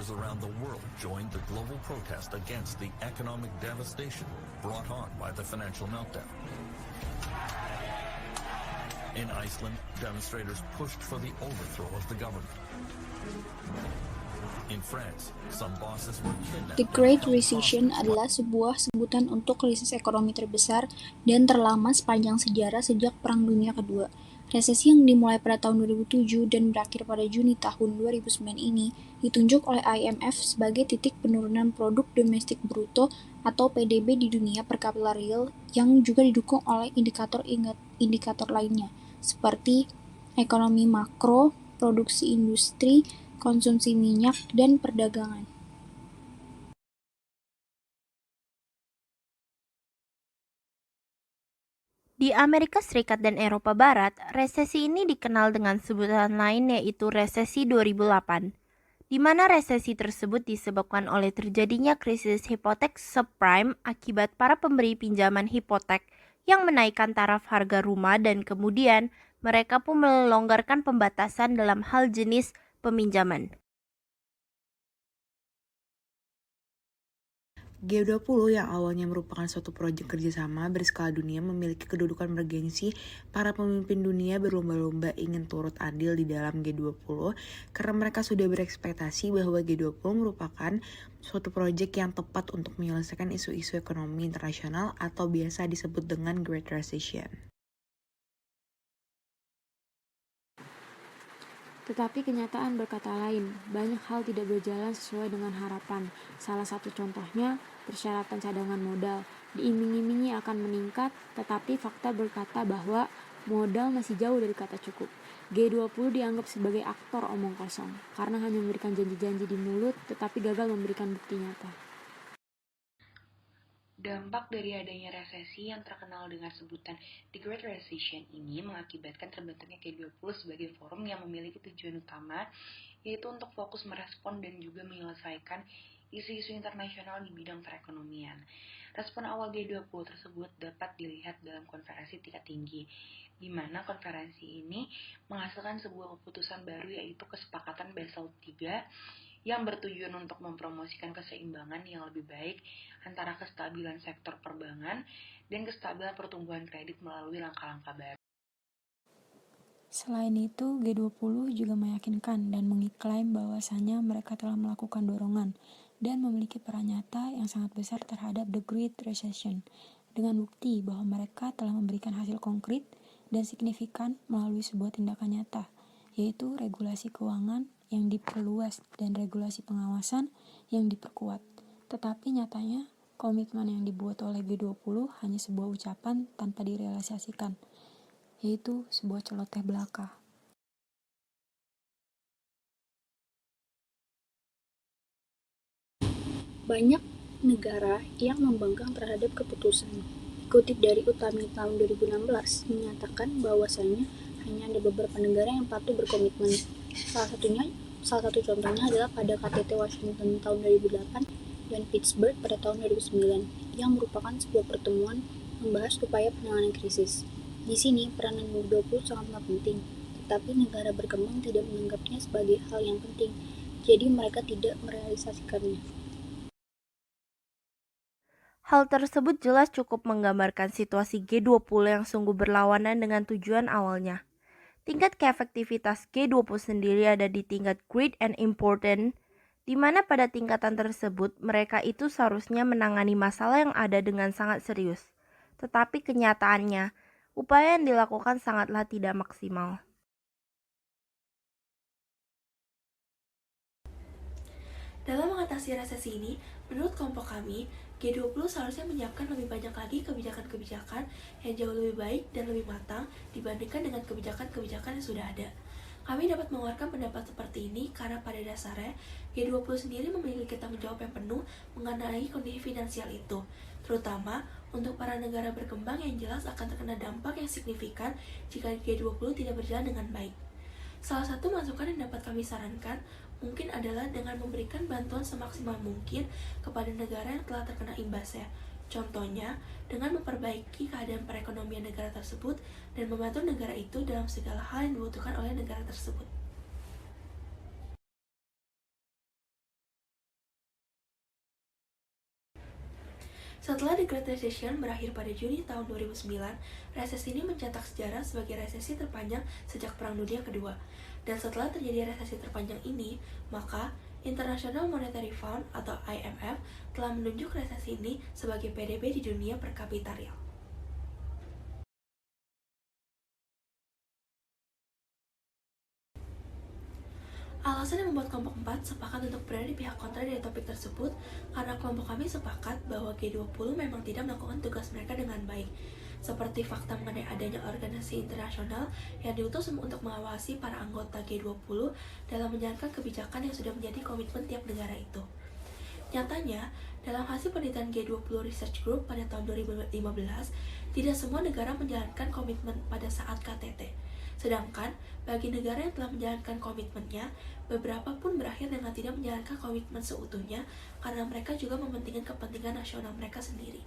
leaders around the world joined the global protest against the economic devastation brought on by the financial meltdown. In Iceland, demonstrators pushed for the overthrow of the government. In France, some bosses were kidnapped. The Great Recession adalah sebuah sebutan untuk krisis ekonomi terbesar dan terlama sepanjang sejarah sejak Perang Dunia Kedua. Resesi yang dimulai pada tahun 2007 dan berakhir pada Juni tahun 2009 ini ditunjuk oleh IMF sebagai titik penurunan produk domestik bruto atau PDB di dunia per kapita real yang juga didukung oleh indikator lainnya seperti ekonomi makro, produksi industri, konsumsi minyak, dan perdagangan. Di Amerika Serikat dan Eropa Barat, resesi ini dikenal dengan sebutan lain yaitu resesi 2008, di mana resesi tersebut disebabkan oleh terjadinya krisis hipotek subprime akibat para pemberi pinjaman hipotek yang menaikkan taraf harga rumah dan kemudian mereka pun melonggarkan pembatasan dalam hal jenis peminjaman. G20 yang awalnya merupakan suatu proyek kerjasama berskala dunia memiliki kedudukan bergengsi. Para pemimpin dunia berlomba-lomba ingin turut andil di dalam G20 karena mereka sudah berekspektasi bahwa G20 merupakan suatu proyek yang tepat untuk menyelesaikan isu-isu ekonomi internasional atau biasa disebut dengan Great Recession. Tetapi kenyataan berkata lain, banyak hal tidak berjalan sesuai dengan harapan. Salah satu contohnya, persyaratan cadangan modal diiming-imingi akan meningkat, tetapi fakta berkata bahwa modal masih jauh dari kata cukup. G20 dianggap sebagai aktor omong kosong, karena hanya memberikan janji-janji di mulut, tetapi gagal memberikan bukti nyata. Dampak dari adanya resesi yang terkenal dengan sebutan The Great Recession ini mengakibatkan terbentuknya G20 sebagai forum yang memiliki tujuan utama, yaitu untuk fokus merespon dan juga menyelesaikan isu-isu internasional di bidang perekonomian. Respon awal G20 tersebut dapat dilihat dalam konferensi tingkat tinggi, di mana konferensi ini menghasilkan sebuah keputusan baru yaitu kesepakatan Basel III yang bertujuan untuk mempromosikan keseimbangan yang lebih baik antara kestabilan sektor perbankan dan kestabilan pertumbuhan kredit melalui langkah-langkah baru. Selain itu, G20 juga meyakinkan dan mengiklaim bahwasanya mereka telah melakukan dorongan dan memiliki peran nyata yang sangat besar terhadap The Great Recession, dengan bukti bahwa mereka telah memberikan hasil konkret dan signifikan melalui sebuah tindakan nyata, yaitu regulasi keuangan yang diperluas dan regulasi pengawasan yang diperkuat. Tetapi nyatanya, komitmen yang dibuat oleh G20 hanya sebuah ucapan tanpa direalisasikan, yaitu sebuah celoteh belaka. Banyak negara yang membangkang terhadap keputusan. Dikutip dari Utami tahun 2016, menyatakan bahwasanya hanya ada beberapa negara yang patuh berkomitmen. Salah satu contohnya adalah pada KTT Washington tahun 2008 dan Pittsburgh pada tahun 2009, yang merupakan sebuah pertemuan membahas upaya penanganan krisis. Di sini, peranan G20 sangatlah penting, tetapi negara berkembang tidak menganggapnya sebagai hal yang penting, jadi mereka tidak merealisasikannya. Hal tersebut jelas cukup menggambarkan situasi G20 yang sungguh berlawanan dengan tujuan awalnya. Tingkat keefektivitas G20 sendiri ada di tingkat great and important, di mana pada tingkatan tersebut mereka itu seharusnya menangani masalah yang ada dengan sangat serius. Tetapi kenyataannya, upaya yang dilakukan sangatlah tidak maksimal. Dalam mengatasi resesi ini, menurut kelompok kami, G20 seharusnya menyiapkan lebih banyak lagi kebijakan-kebijakan yang jauh lebih baik dan lebih matang dibandingkan dengan kebijakan-kebijakan yang sudah ada. Kami dapat mengeluarkan pendapat seperti ini karena pada dasarnya G20 sendiri memiliki tanggung jawab yang penuh mengenai kondisi finansial itu, terutama untuk para negara berkembang yang jelas akan terkena dampak yang signifikan jika G20 tidak berjalan dengan baik. Salah satu masukan yang dapat kami sarankan mungkin adalah dengan memberikan bantuan semaksimal mungkin kepada negara yang telah terkena imbasnya. Contohnya, dengan memperbaiki keadaan perekonomian negara tersebut dan membantu negara itu dalam segala hal yang dibutuhkan oleh negara tersebut. Setelah The Great Recession berakhir pada Juni tahun 2009, resesi ini mencetak sejarah sebagai resesi terpanjang sejak Perang Dunia Kedua. Dan setelah terjadi resesi terpanjang ini, maka International Monetary Fund atau IMF telah menunjuk resesi ini sebagai PDB di dunia per kapita real. Alasan yang membuat kelompok 4 sepakat untuk berada di pihak kontra dari topik tersebut karena kelompok kami sepakat bahwa G20 memang tidak melakukan tugas mereka dengan baik, seperti fakta mengenai adanya organisasi internasional yang diutus untuk mengawasi para anggota G20 dalam menjalankan kebijakan yang sudah menjadi komitmen tiap negara itu. Nyatanya, dalam hasil penelitian G20 Research Group pada tahun 2015, tidak semua negara menjalankan komitmen pada saat KTT. Sedangkan, bagi negara yang telah menjalankan komitmennya, beberapa pun berakhir dengan tidak menjalankan komitmen seutuhnya karena mereka juga mementingkan kepentingan nasional mereka sendiri.